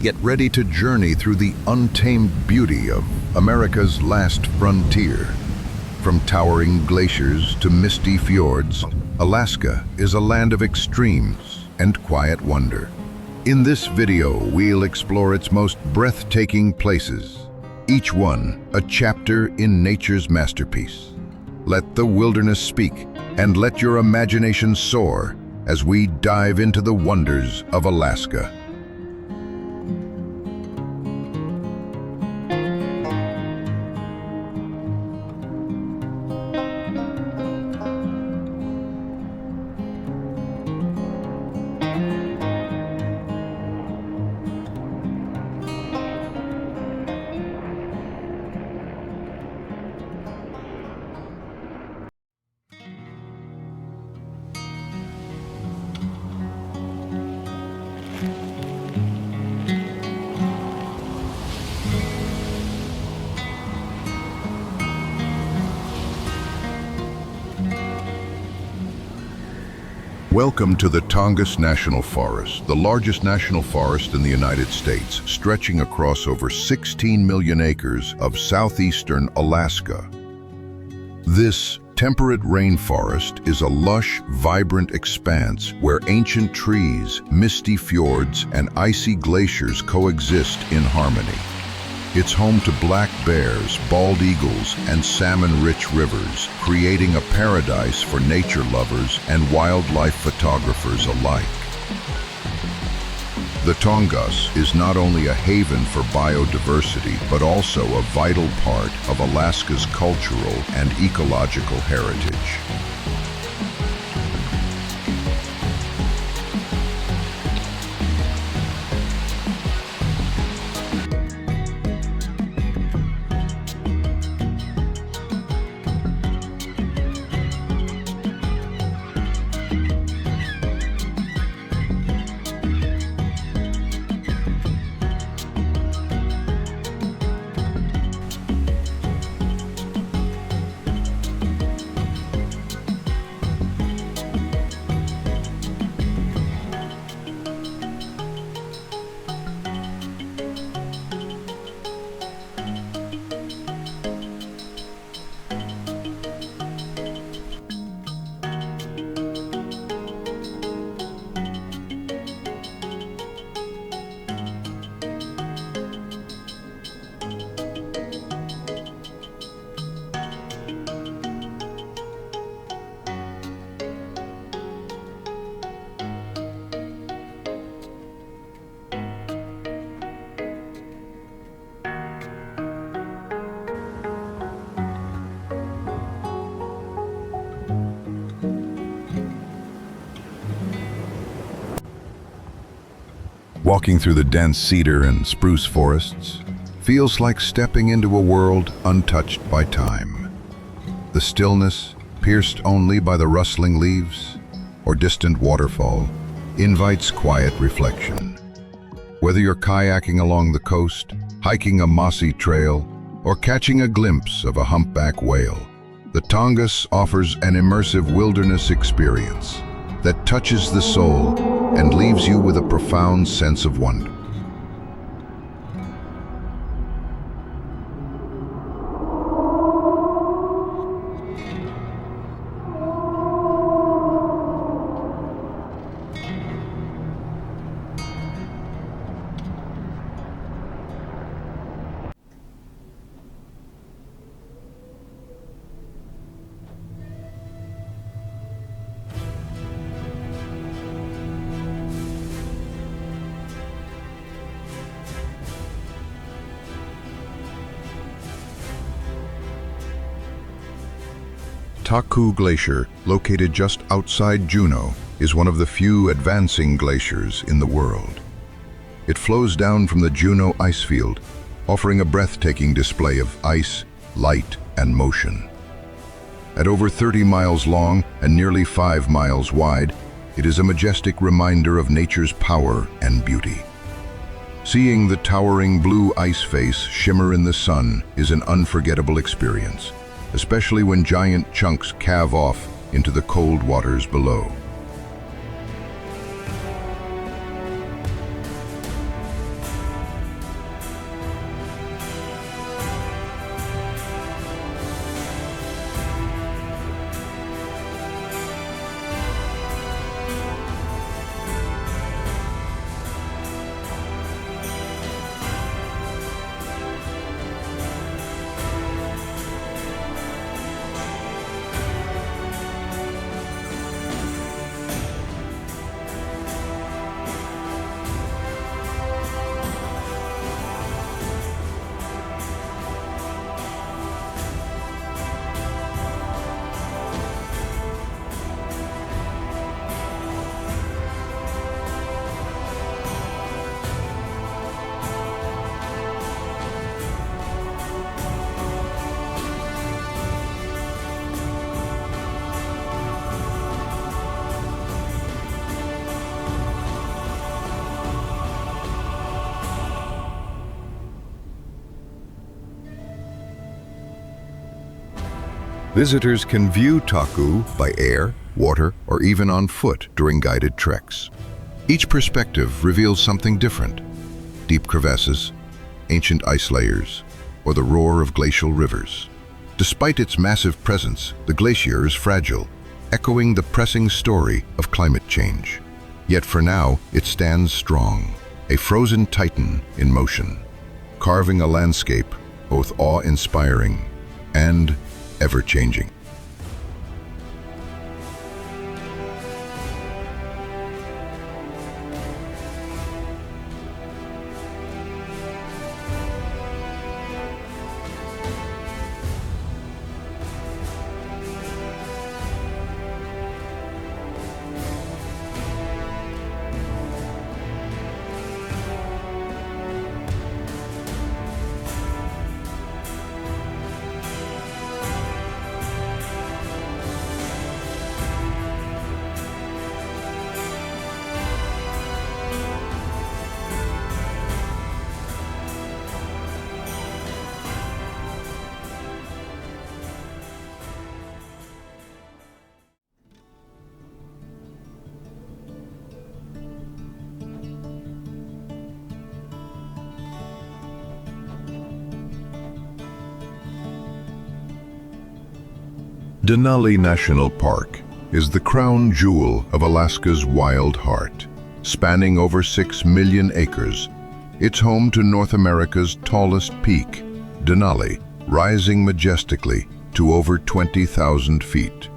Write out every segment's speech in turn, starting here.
Get ready to journey through the untamed beauty of America's last frontier. From towering glaciers to misty fjords, Alaska is a land of extremes and quiet wonder. In this video, we'll explore its most breathtaking places, each one a chapter in nature's masterpiece. Let the wilderness speak, and let your imagination soar as we dive into the wonders of Alaska. Welcome to the Tongass National Forest, the largest national forest in the United States, stretching across over 16 million acres of southeastern Alaska. This temperate rainforest is a lush, vibrant expanse where ancient trees, misty fjords, and icy glaciers coexist in harmony. It's home to black bears, bald eagles, and salmon-rich rivers, creating a paradise for nature lovers and wildlife photographers alike. The Tongass is not only a haven for biodiversity, but also a vital part of Alaska's cultural and ecological heritage. Walking through the dense cedar and spruce forests feels like stepping into a world untouched by time. The stillness, pierced only by the rustling leaves or distant waterfall, invites quiet reflection. Whether you're kayaking along the coast, hiking a mossy trail, or catching a glimpse of a humpback whale, the Tongass offers an immersive wilderness experience that touches the soul and leaves you with a profound sense of wonder. Taku Glacier, located just outside Juneau, is one of the few advancing glaciers in the world. It flows down from the Juneau icefield, offering a breathtaking display of ice, light, and motion. At over 30 miles long and nearly 5 miles wide, it is a majestic reminder of nature's power and beauty. Seeing the towering blue ice face shimmer in the sun is an unforgettable experience, especially when giant chunks calve off into the cold waters below. Visitors can view Taku by air, water, or even on foot during guided treks. Each perspective reveals something different: deep crevasses, ancient ice layers, or the roar of glacial rivers. Despite its massive presence, the glacier is fragile, echoing the pressing story of climate change. Yet for now, it stands strong, a frozen titan in motion, carving a landscape both awe-inspiring and ever-changing. Denali National Park is the crown jewel of Alaska's wild heart. Spanning over 6 million acres, it's home to North America's tallest peak, Denali, rising majestically to over 20,000 feet.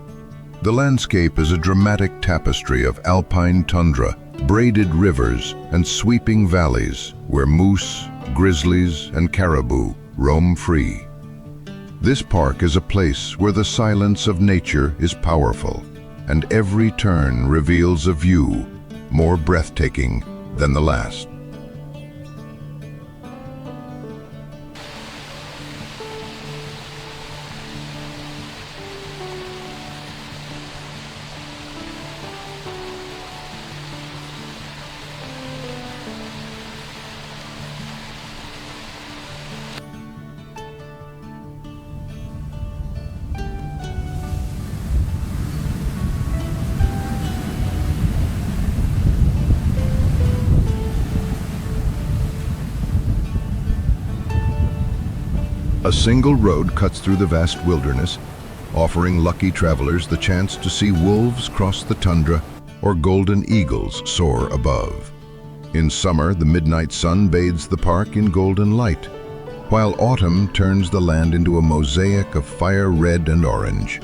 The landscape is a dramatic tapestry of alpine tundra, braided rivers, and sweeping valleys where moose, grizzlies, and caribou roam free. This park is a place where the silence of nature is powerful, and every turn reveals a view more breathtaking than the last. A single road cuts through the vast wilderness, offering lucky travelers the chance to see wolves cross the tundra or golden eagles soar above. In summer, the midnight sun bathes the park in golden light, while autumn turns the land into a mosaic of fire red and orange.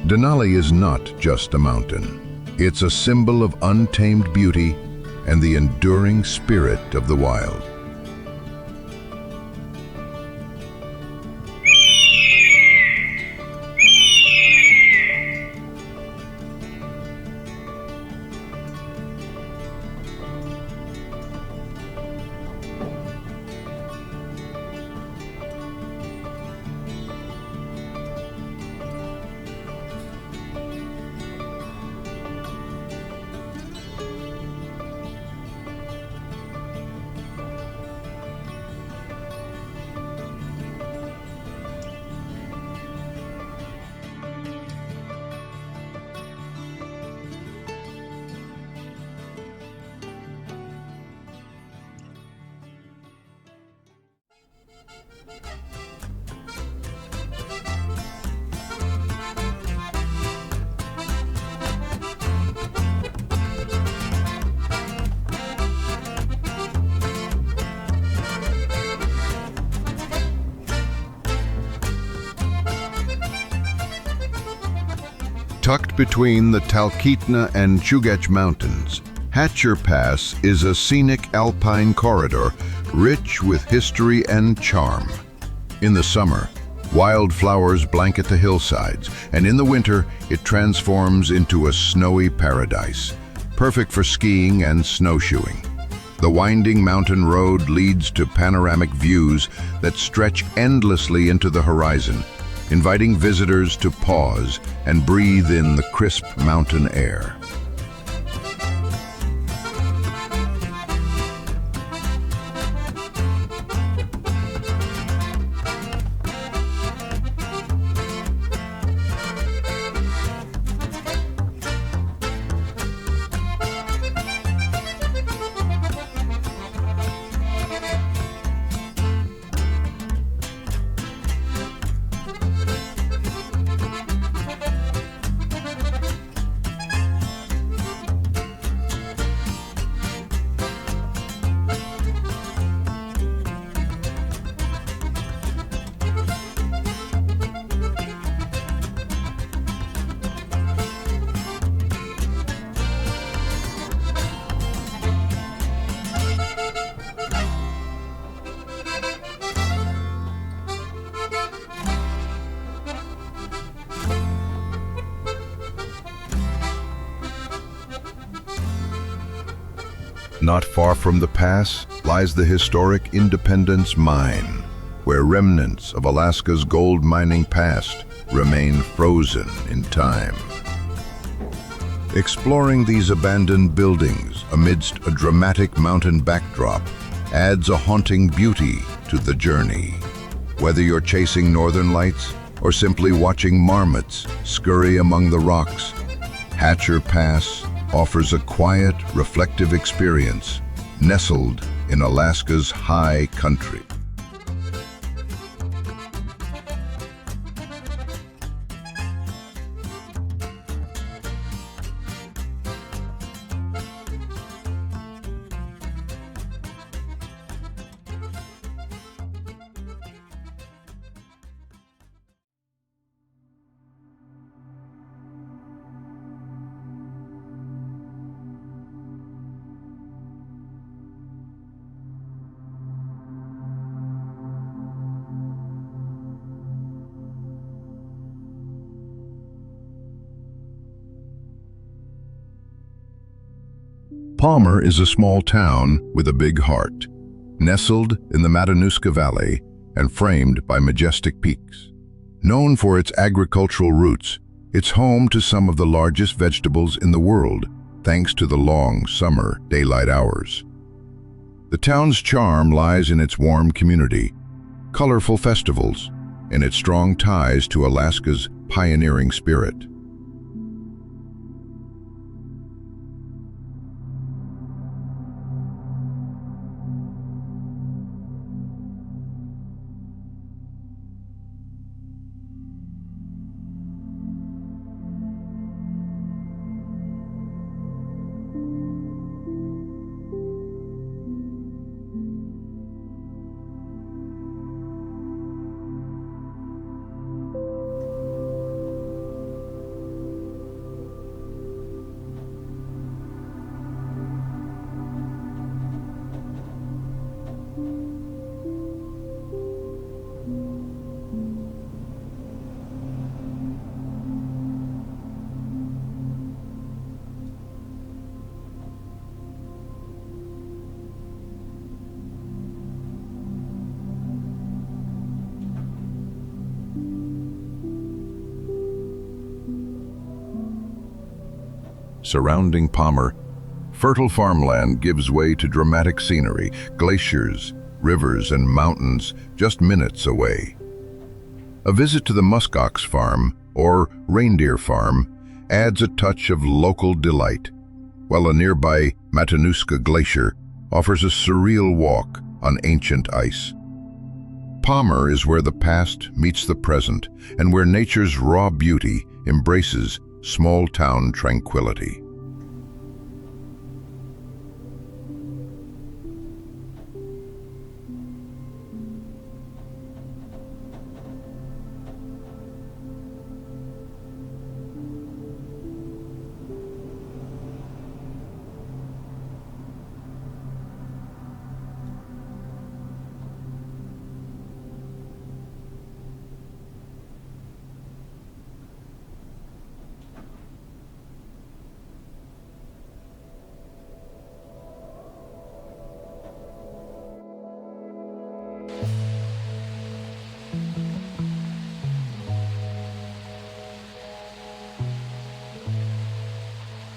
Denali is not just a mountain. It's a symbol of untamed beauty and the enduring spirit of the wild. Tucked between the Talkeetna and Chugach Mountains, Hatcher Pass is a scenic alpine corridor rich with history and charm. In the summer, wildflowers blanket the hillsides, and in the winter, it transforms into a snowy paradise, perfect for skiing and snowshoeing. The winding mountain road leads to panoramic views that stretch endlessly into the horizon, inviting visitors to pause and breathe in the crisp mountain air. Not far from the pass lies the historic Independence Mine, where remnants of Alaska's gold mining past remain frozen in time. Exploring these abandoned buildings amidst a dramatic mountain backdrop adds a haunting beauty to the journey. Whether you're chasing northern lights or simply watching marmots scurry among the rocks, Hatcher Pass offers a quiet, reflective experience nestled in Alaska's high country. Palmer is a small town with a big heart, nestled in the Matanuska Valley and framed by majestic peaks. Known for its agricultural roots, it's home to some of the largest vegetables in the world, thanks to the long summer daylight hours. The town's charm lies in its warm community, colorful festivals, and its strong ties to Alaska's pioneering spirit. Surrounding Palmer, fertile farmland gives way to dramatic scenery, glaciers, rivers, and mountains just minutes away. A visit to the muskox farm, or reindeer farm, adds a touch of local delight, while a nearby Matanuska Glacier offers a surreal walk on ancient ice. Palmer is where the past meets the present, and where nature's raw beauty embraces small-town tranquility.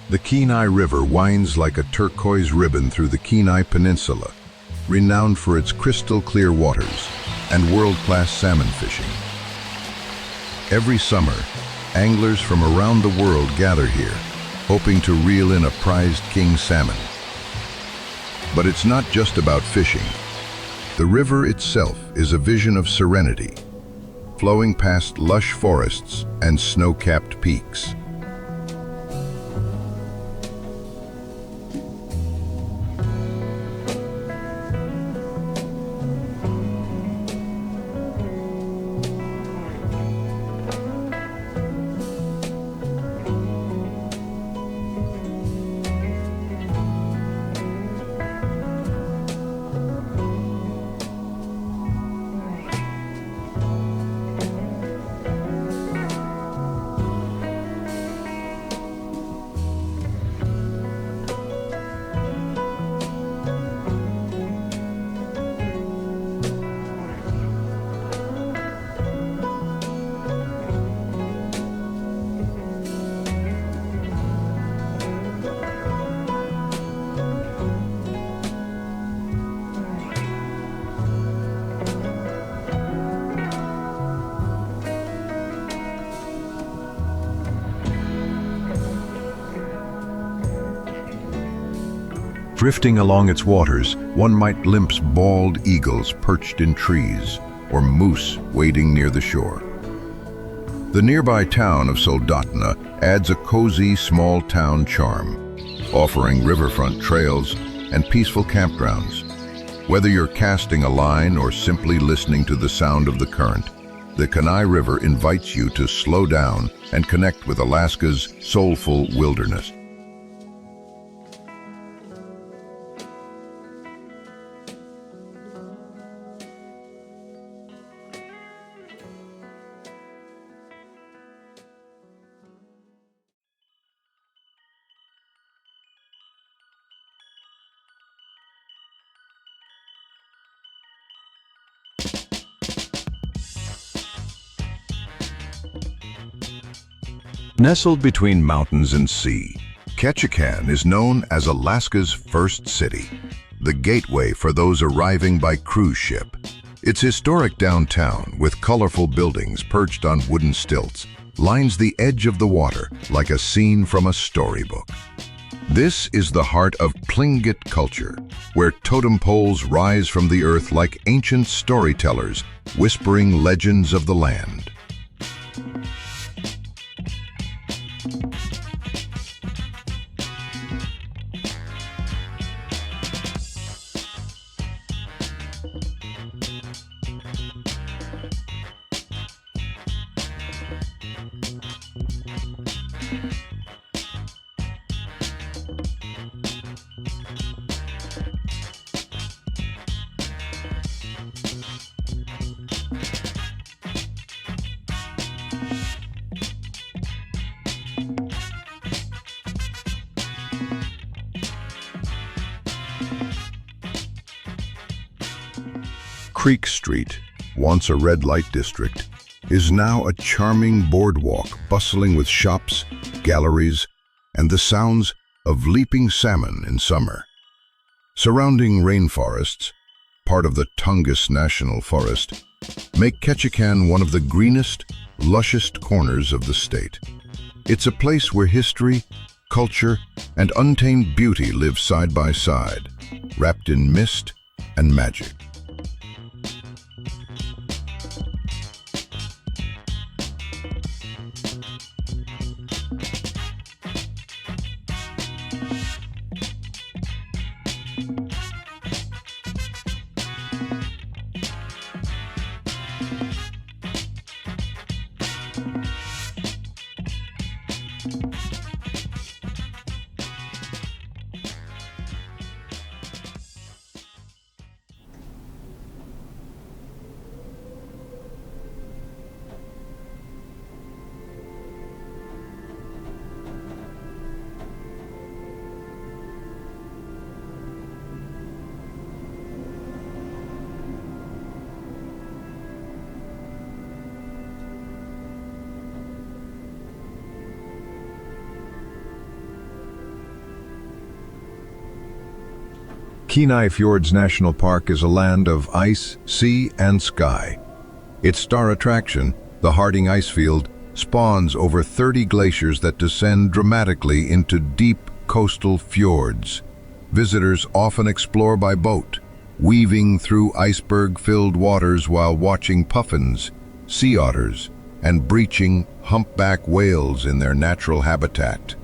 The Kenai River winds like a turquoise ribbon through the Kenai Peninsula, renowned for its crystal-clear waters and world-class salmon fishing. Every summer, anglers from around the world gather here, hoping to reel in a prized king salmon. But it's not just about fishing. The river itself is a vision of serenity, flowing past lush forests and snow-capped peaks. Drifting along its waters, one might glimpse bald eagles perched in trees or moose wading near the shore. The nearby town of Soldotna adds a cozy small-town charm, offering riverfront trails and peaceful campgrounds. Whether you're casting a line or simply listening to the sound of the current, the Kenai River invites you to slow down and connect with Alaska's soulful wilderness. Nestled between mountains and sea, Ketchikan is known as Alaska's first city, the gateway for those arriving by cruise ship. Its historic downtown, with colorful buildings perched on wooden stilts, lines the edge of the water like a scene from a storybook. This is the heart of Tlingit culture, where totem poles rise from the earth like ancient storytellers, whispering legends of the land. Creek Street, once a red light district, is now a charming boardwalk bustling with shops, galleries, and the sounds of leaping salmon in summer. Surrounding rainforests, part of the Tongass National Forest, make Ketchikan one of the greenest, lushest corners of the state. It's a place where history, culture, and untamed beauty live side by side, wrapped in mist and magic. Kenai Fjords National Park is a land of ice, sea, and sky. Its star attraction, the Harding Icefield, spawns over 30 glaciers that descend dramatically into deep coastal fjords. Visitors often explore by boat, weaving through iceberg-filled waters while watching puffins, sea otters, and breaching humpback whales in their natural habitat.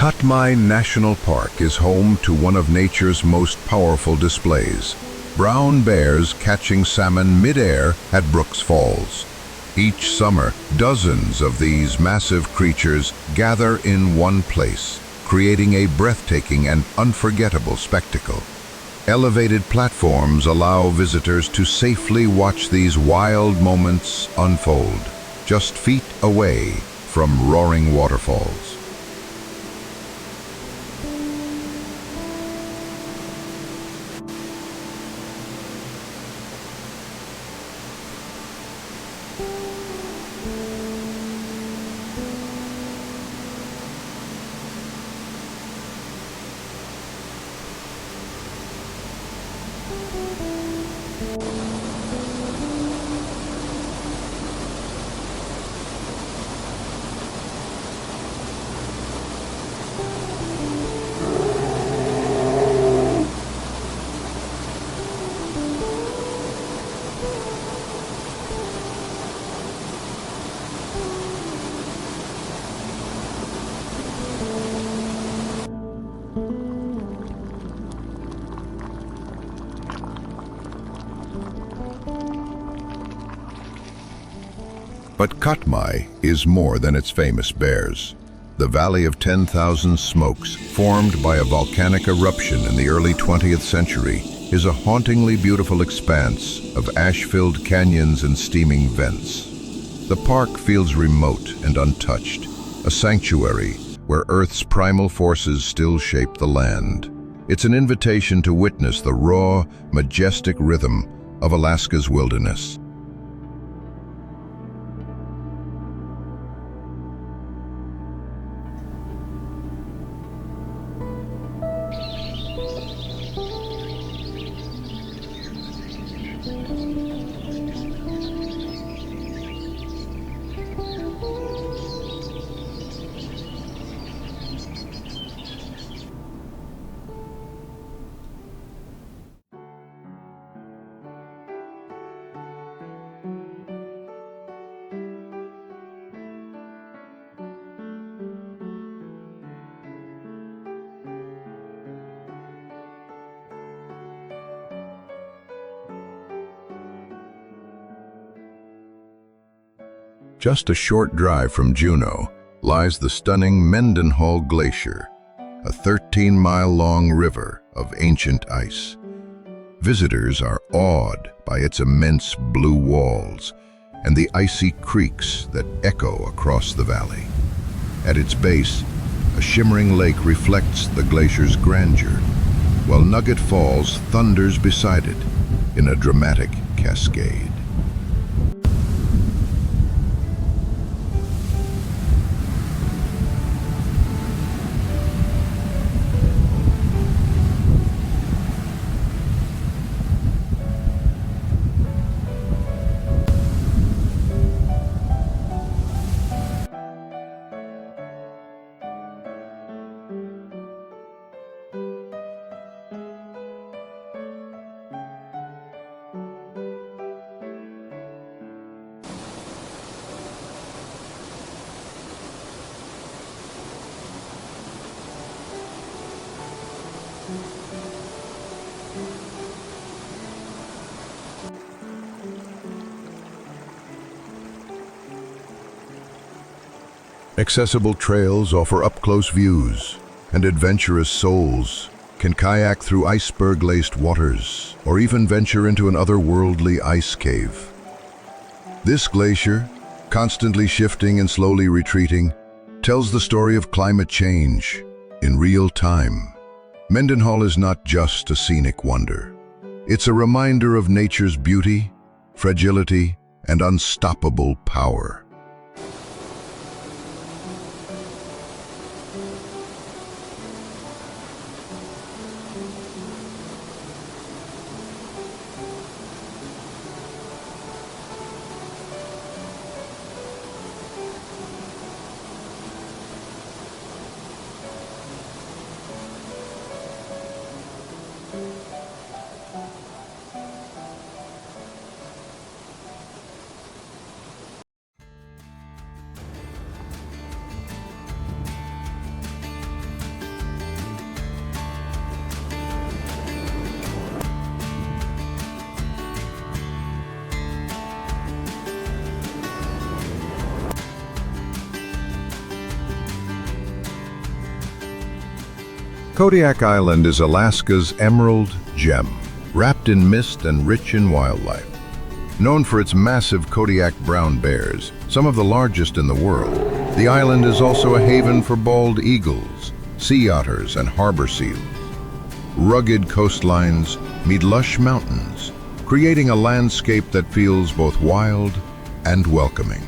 Katmai National Park is home to one of nature's most powerful displays, brown bears catching salmon mid-air at Brooks Falls. Each summer, dozens of these massive creatures gather in one place, creating a breathtaking and unforgettable spectacle. Elevated platforms allow visitors to safely watch these wild moments unfold, just feet away from roaring waterfalls. But Katmai is more than its famous bears. The Valley of 10,000 Smokes, formed by a volcanic eruption in the early 20th century, is a hauntingly beautiful expanse of ash-filled canyons and steaming vents. The park feels remote and untouched, a sanctuary where Earth's primal forces still shape the land. It's an invitation to witness the raw, majestic rhythm of Alaska's wilderness. Just a short drive from Juneau lies the stunning Mendenhall Glacier, a 13-mile-long river of ancient ice. Visitors are awed by its immense blue walls and the icy creeks that echo across the valley. At its base, a shimmering lake reflects the glacier's grandeur, while Nugget Falls thunders beside it in a dramatic cascade. Accessible trails offer up-close views, and adventurous souls can kayak through iceberg-laced waters or even venture into an otherworldly ice cave. This glacier, constantly shifting and slowly retreating, tells the story of climate change in real time. Mendenhall is not just a scenic wonder. It's a reminder of nature's beauty, fragility, and unstoppable power. Kodiak Island is Alaska's emerald gem, wrapped in mist and rich in wildlife. Known for its massive Kodiak brown bears, some of the largest in the world, the island is also a haven for bald eagles, sea otters, and harbor seals. Rugged coastlines meet lush mountains, creating a landscape that feels both wild and welcoming.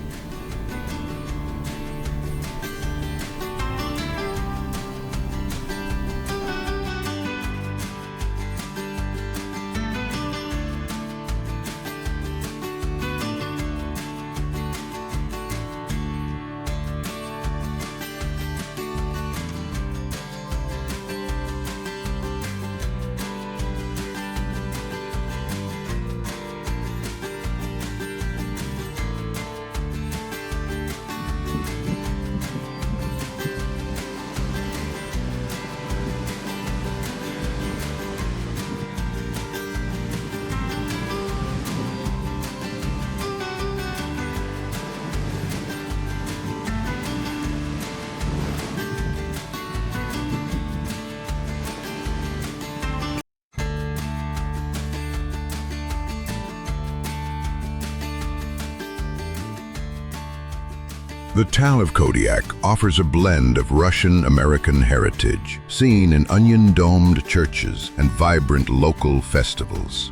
The town of Kodiak offers a blend of Russian-American heritage, seen in onion-domed churches and vibrant local festivals.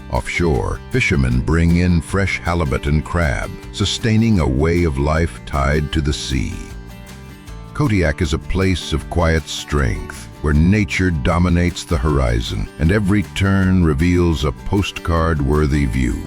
Offshore, fishermen bring in fresh halibut and crab, sustaining a way of life tied to the sea. Kodiak is a place of quiet strength, where nature dominates the horizon, and every turn reveals a postcard-worthy view.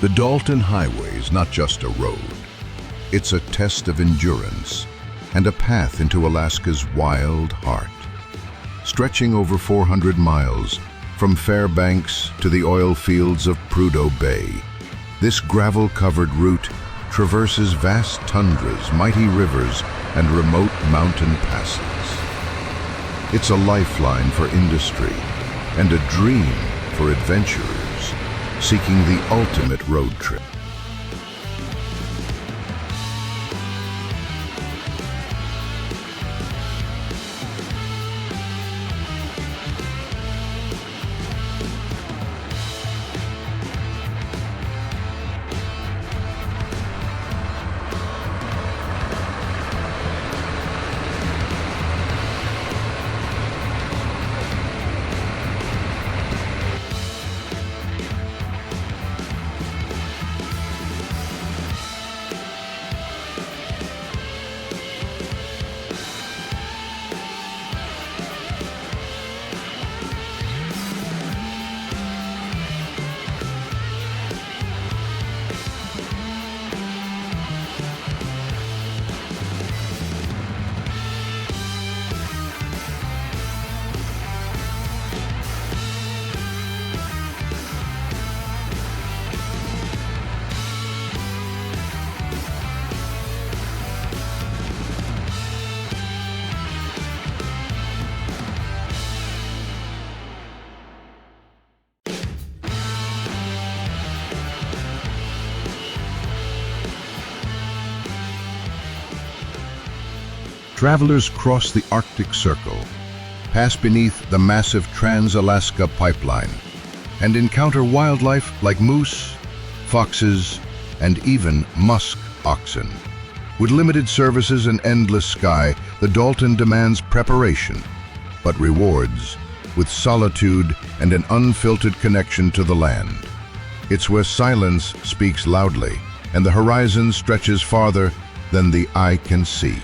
The Dalton Highway is not just a road. It's a test of endurance and a path into Alaska's wild heart. Stretching over 400 miles from Fairbanks to the oil fields of Prudhoe Bay, this gravel-covered route traverses vast tundras, mighty rivers, and remote mountain passes. It's a lifeline for industry and a dream for adventurers seeking the ultimate road trip. Travelers cross the Arctic Circle, pass beneath the massive Trans-Alaska Pipeline, and encounter wildlife like moose, foxes, and even musk oxen. With limited services and endless sky, the Dalton demands preparation, but rewards with solitude and an unfiltered connection to the land. It's where silence speaks loudly, and the horizon stretches farther than the eye can see.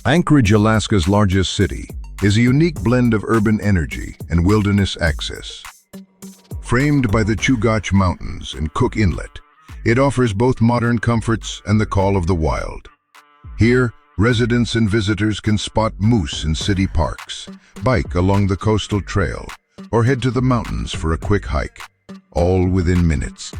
Anchorage, Alaska's largest city, is a unique blend of urban energy and wilderness access. Framed by the Chugach Mountains and Cook Inlet, it offers both modern comforts and the call of the wild. Here, residents and visitors can spot moose in city parks, bike along the coastal trail, or head to the mountains for a quick hike, all within minutes.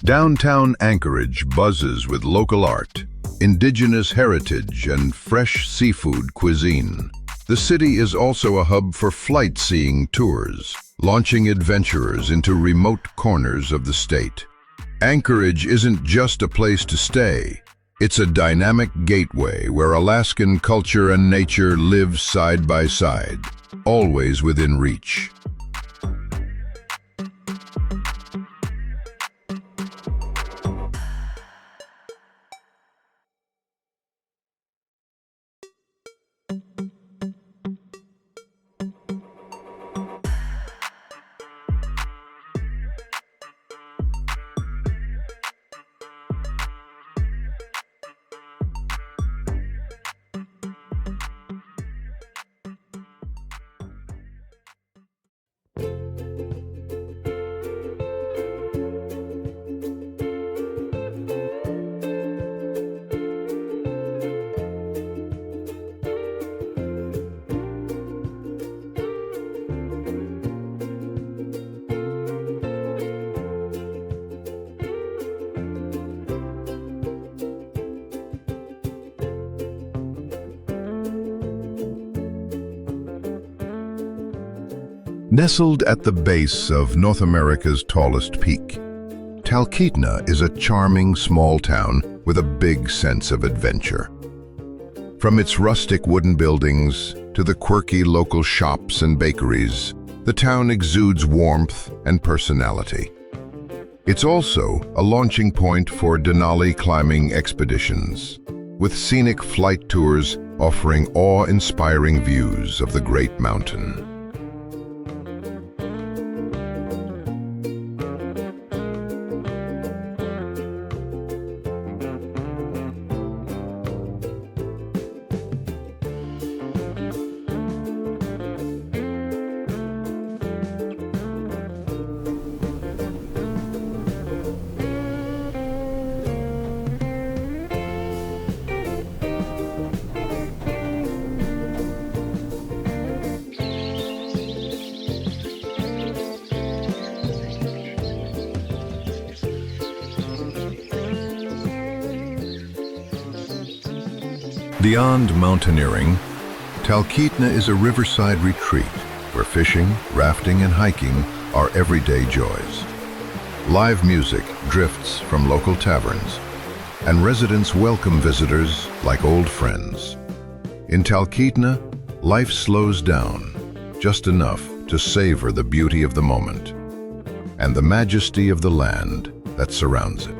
Downtown Anchorage buzzes with local art, indigenous heritage, and fresh seafood cuisine. The city is also a hub for flight-seeing tours, launching adventurers into remote corners of the state. Anchorage isn't just a place to stay. It's a dynamic gateway where Alaskan culture and nature live side by side, always within reach. Nestled at the base of North America's tallest peak, Talkeetna is a charming small town with a big sense of adventure. From its rustic wooden buildings to the quirky local shops and bakeries, the town exudes warmth and personality. It's also a launching point for Denali climbing expeditions, with scenic flight tours offering awe-inspiring views of the Great Mountain. Beyond mountaineering, Talkeetna is a riverside retreat where fishing, rafting, and hiking are everyday joys. Live music drifts from local taverns, and residents welcome visitors like old friends. In Talkeetna, life slows down just enough to savor the beauty of the moment and the majesty of the land that surrounds it.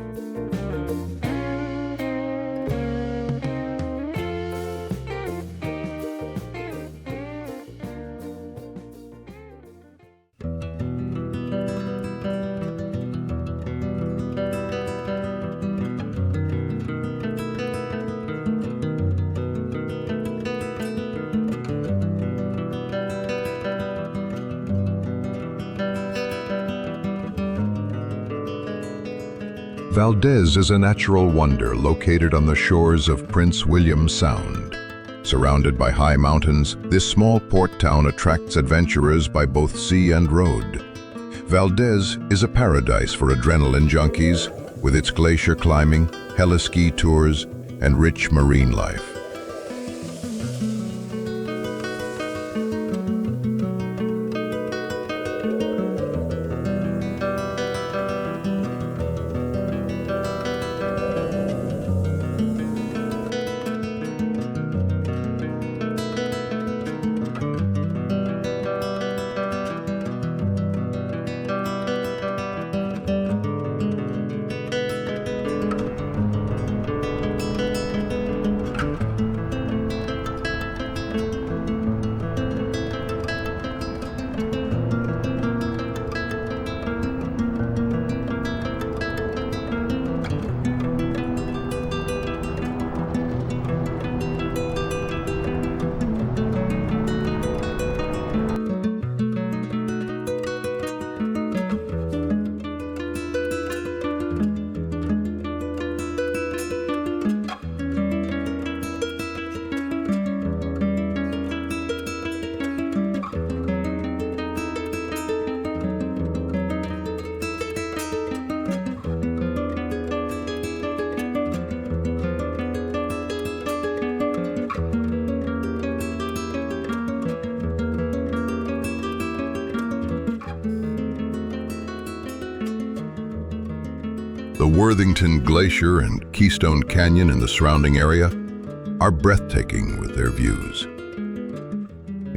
Valdez is a natural wonder located on the shores of Prince William Sound. Surrounded by high mountains, this small port town attracts adventurers by both sea and road. Valdez is a paradise for adrenaline junkies, with its glacier climbing, heli-ski tours, and rich marine life. The Worthington Glacier and Keystone Canyon in the surrounding area are breathtaking with their views.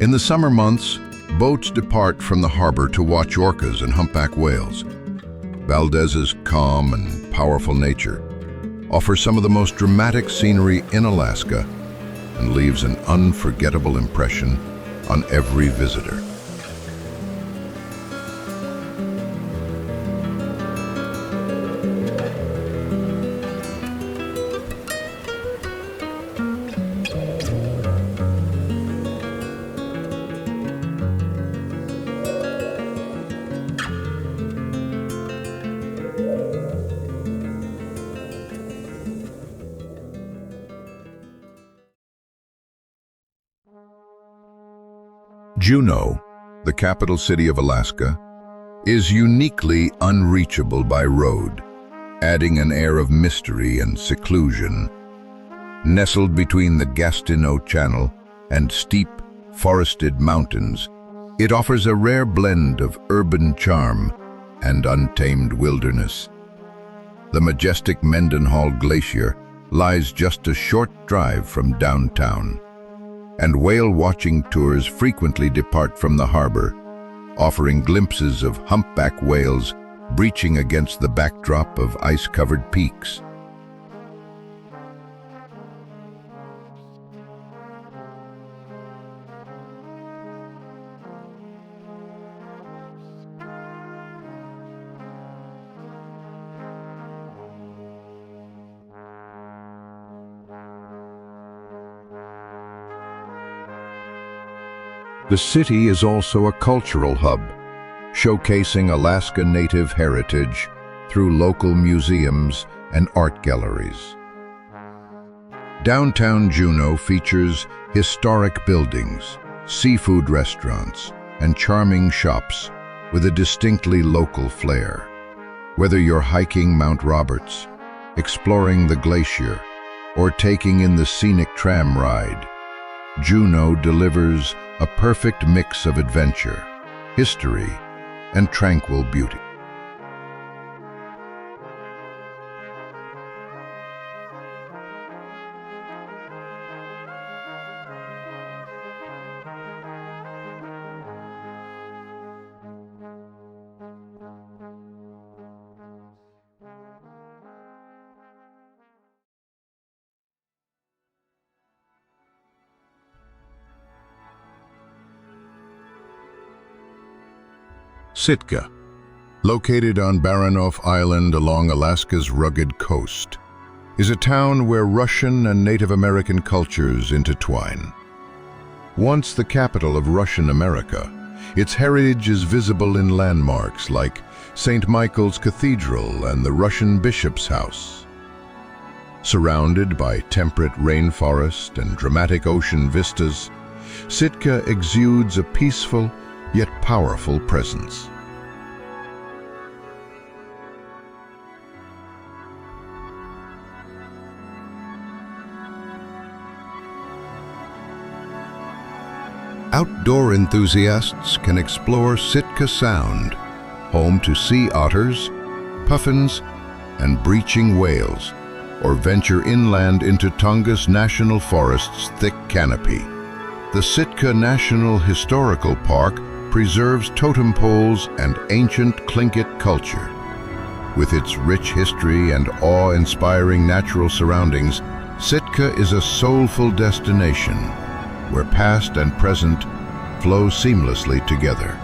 In the summer months, boats depart from the harbor to watch orcas and humpback whales. Valdez's calm and powerful nature offers some of the most dramatic scenery in Alaska and leaves an unforgettable impression on every visitor. Juneau, the capital city of Alaska, is uniquely unreachable by road, adding an air of mystery and seclusion. Nestled between the Gastineau Channel and steep, forested mountains, it offers a rare blend of urban charm and untamed wilderness. The majestic Mendenhall Glacier lies just a short drive from downtown, and whale-watching tours frequently depart from the harbor, offering glimpses of humpback whales breaching against the backdrop of ice-covered peaks. The city is also a cultural hub, showcasing Alaska Native heritage through local museums and art galleries. Downtown Juneau features historic buildings, seafood restaurants, and charming shops with a distinctly local flair. Whether you're hiking Mount Roberts, exploring the glacier, or taking in the scenic tram ride, Juneau delivers a perfect mix of adventure, history, and tranquil beauty. Sitka, located on Baranof Island along Alaska's rugged coast, is a town where Russian and Native American cultures intertwine. Once the capital of Russian America, its heritage is visible in landmarks like St. Michael's Cathedral and the Russian Bishop's House. Surrounded by temperate rainforest and dramatic ocean vistas, Sitka exudes a peaceful yet powerful presence. Outdoor enthusiasts can explore Sitka Sound, home to sea otters, puffins, and breaching whales, or venture inland into Tongass National Forest's thick canopy. The Sitka National Historical Park preserves totem poles and ancient Tlingit culture. With its rich history and awe-inspiring natural surroundings, Sitka is a soulful destination where past and present flow seamlessly together.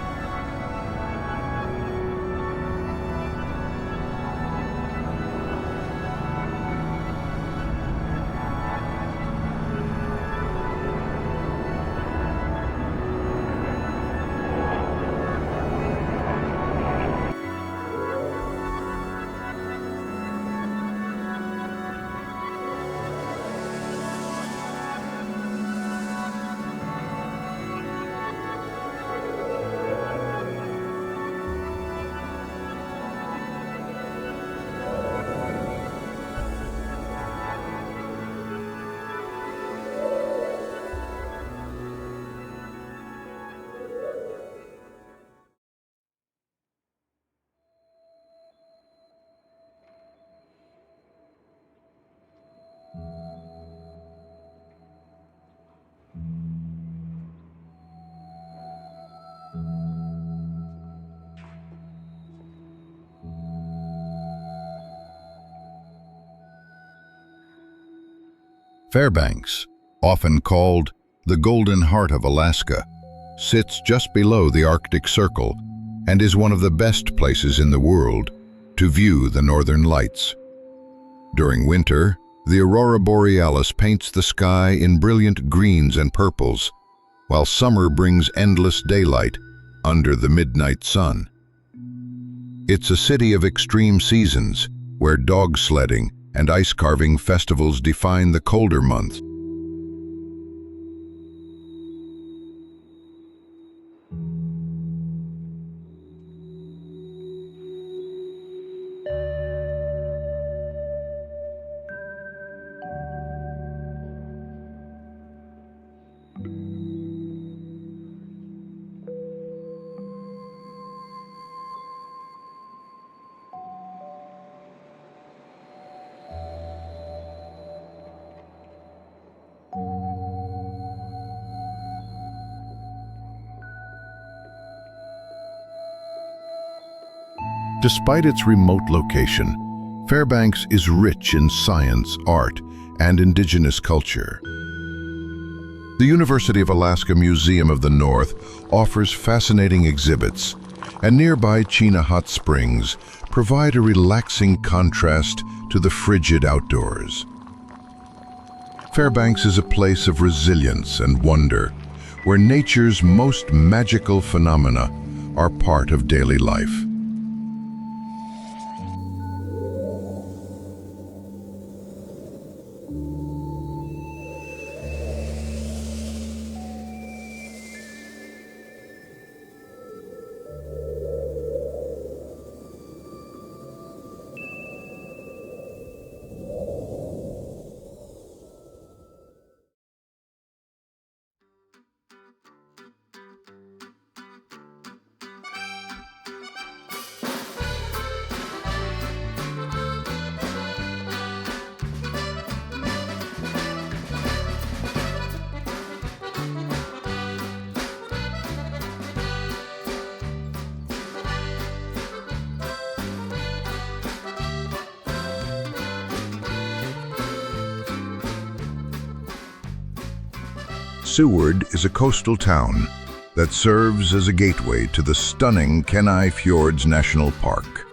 Fairbanks, often called the Golden Heart of Alaska, sits just below the Arctic Circle and is one of the best places in the world to view the northern lights. During winter, the aurora borealis paints the sky in brilliant greens and purples, while summer brings endless daylight under the midnight sun. It's a city of extreme seasons, where dog sledding and ice carving festivals define the colder months. Despite its remote location, Fairbanks is rich in science, art, and indigenous culture. The University of Alaska Museum of the North offers fascinating exhibits, and nearby Chena Hot Springs provide a relaxing contrast to the frigid outdoors. Fairbanks is a place of resilience and wonder, where nature's most magical phenomena are part of daily life. Seward is a coastal town that serves as a gateway to the stunning Kenai Fjords National Park.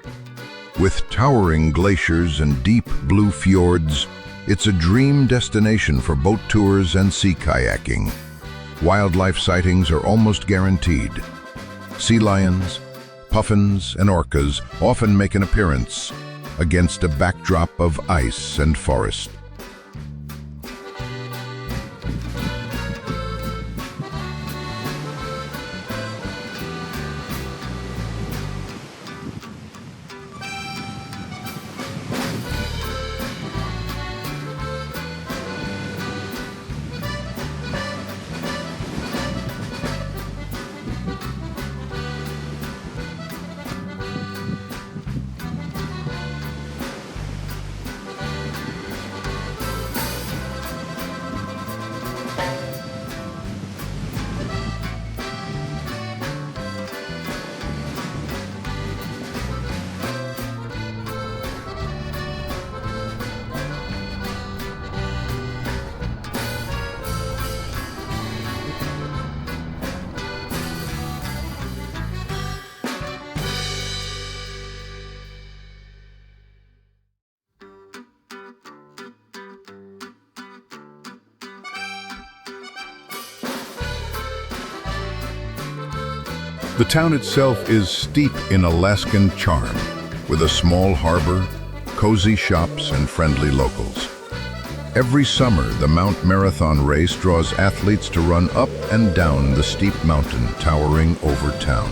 With towering glaciers and deep blue fjords, it's a dream destination for boat tours and sea kayaking. Wildlife sightings are almost guaranteed. Sea lions, puffins and orcas often make an appearance against a backdrop of ice and forest. The town itself is steep in Alaskan charm, with a small harbor, cozy shops, and friendly locals. Every summer, the Mount Marathon race draws athletes to run up and down the steep mountain towering over town.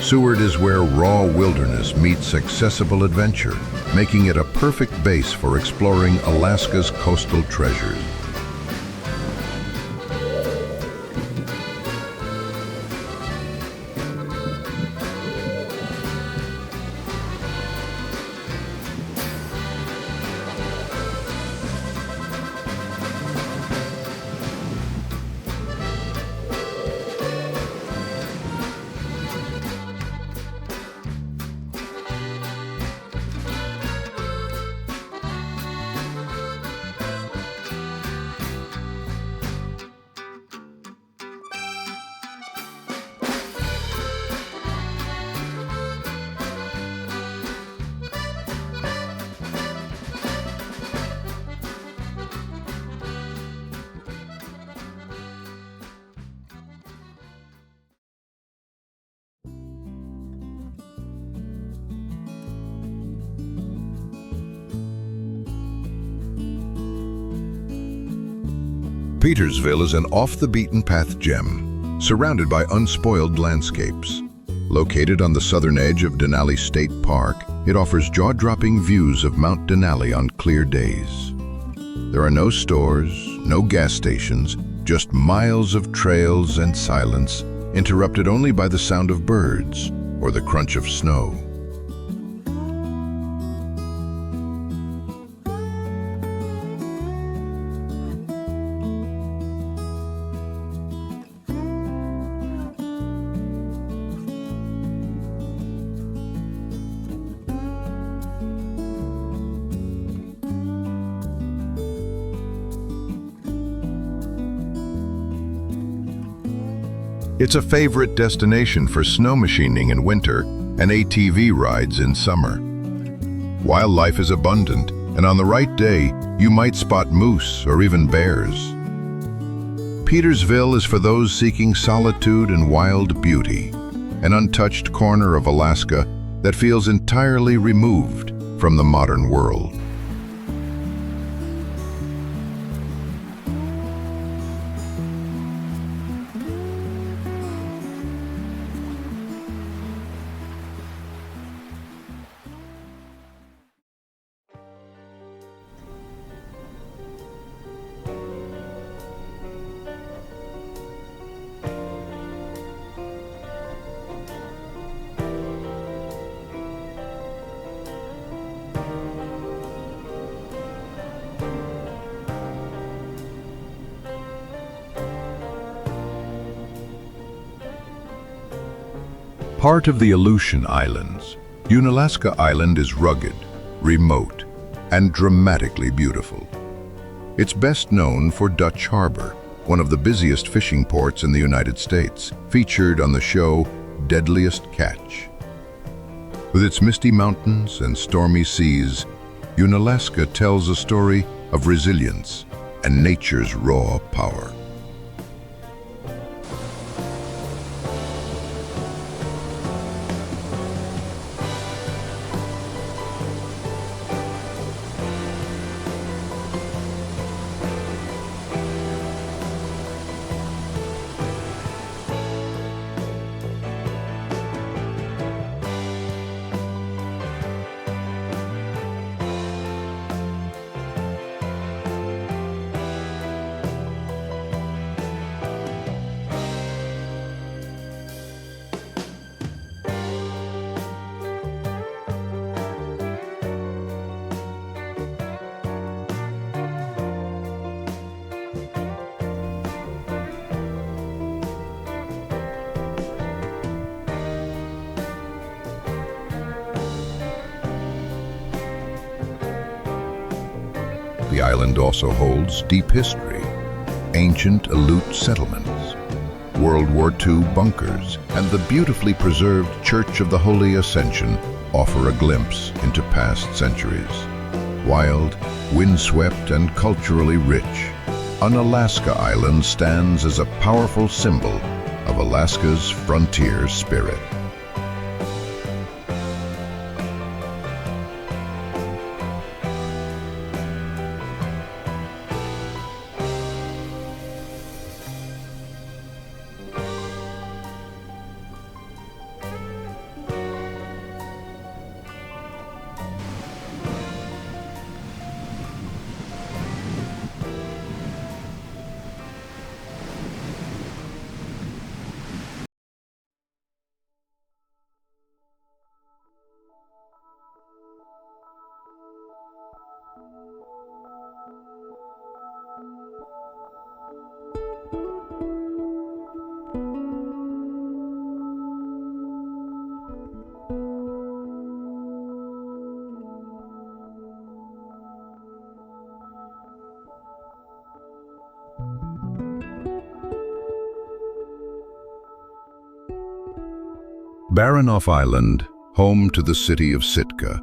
Seward is where raw wilderness meets accessible adventure, making it a perfect base for exploring Alaska's coastal treasures. Petersville is an off-the-beaten-path gem, surrounded by unspoiled landscapes. Located on the southern edge of Denali State Park, it offers jaw-dropping views of Mount Denali on clear days. There are no stores, no gas stations, just miles of trails and silence, interrupted only by the sound of birds or the crunch of snow. It's a favorite destination for snow machining in winter and ATV rides in summer. Wildlife is abundant, and on the right day, you might spot moose or even bears. Petersville is for those seeking solitude and wild beauty, an untouched corner of Alaska that feels entirely removed from the modern world. Part of the Aleutian Islands, Unalaska Island is rugged, remote, and dramatically beautiful. It's best known for Dutch Harbor, one of the busiest fishing ports in the United States, featured on the show Deadliest Catch. With its misty mountains and stormy seas, Unalaska tells a story of resilience and nature's raw power. The island also holds deep history, ancient Aleut settlements, World War II bunkers, and the beautifully preserved Church of the Holy Ascension offer a glimpse into past centuries. Wild, windswept, and culturally rich, Unalaska Island stands as a powerful symbol of Alaska's frontier spirit. Baranof Island, home to the city of Sitka,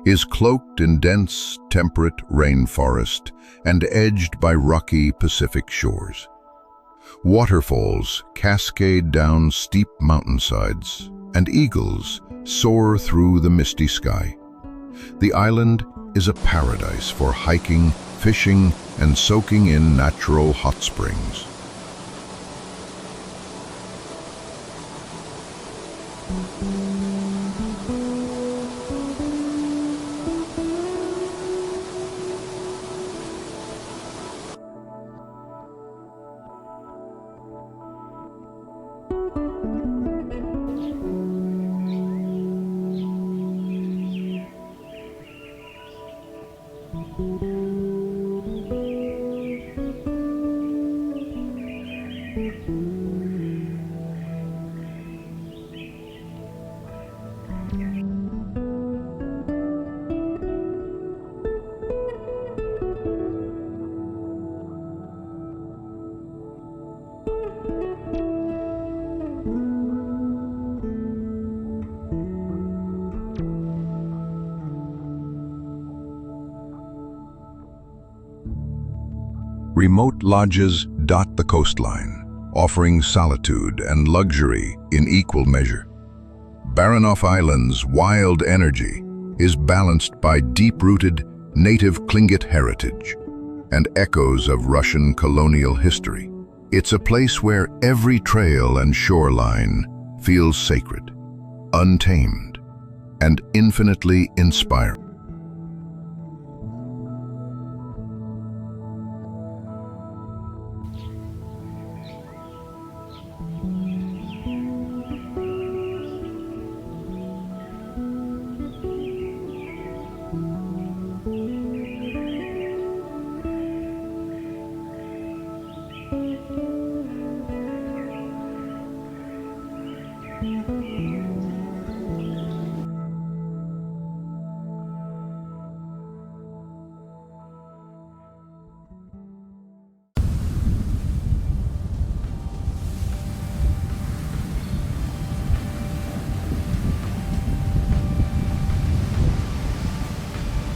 is cloaked in dense, temperate rainforest and edged by rocky Pacific shores. Waterfalls cascade down steep mountainsides, and eagles soar through the misty sky. The island is a paradise for hiking, fishing, and soaking in natural hot springs. Remote lodges dot the coastline, offering solitude and luxury in equal measure. Baranof Island's wild energy is balanced by deep-rooted native Tlingit heritage and echoes of Russian colonial history. It's a place where every trail and shoreline feels sacred, untamed, and infinitely inspiring.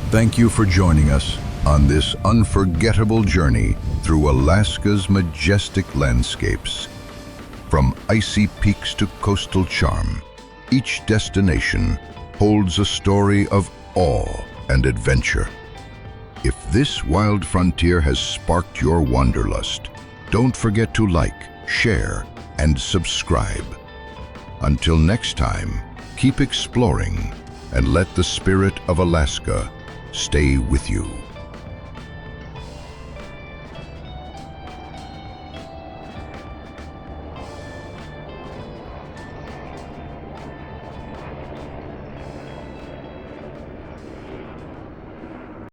Thank you for joining us on this unforgettable journey through Alaska's majestic landscapes. From icy peaks to coastal charm, each destination holds a story of awe and adventure. If this wild frontier has sparked your wanderlust, don't forget to like, share, and subscribe. Until next time, keep exploring and let the spirit of Alaska stay with you.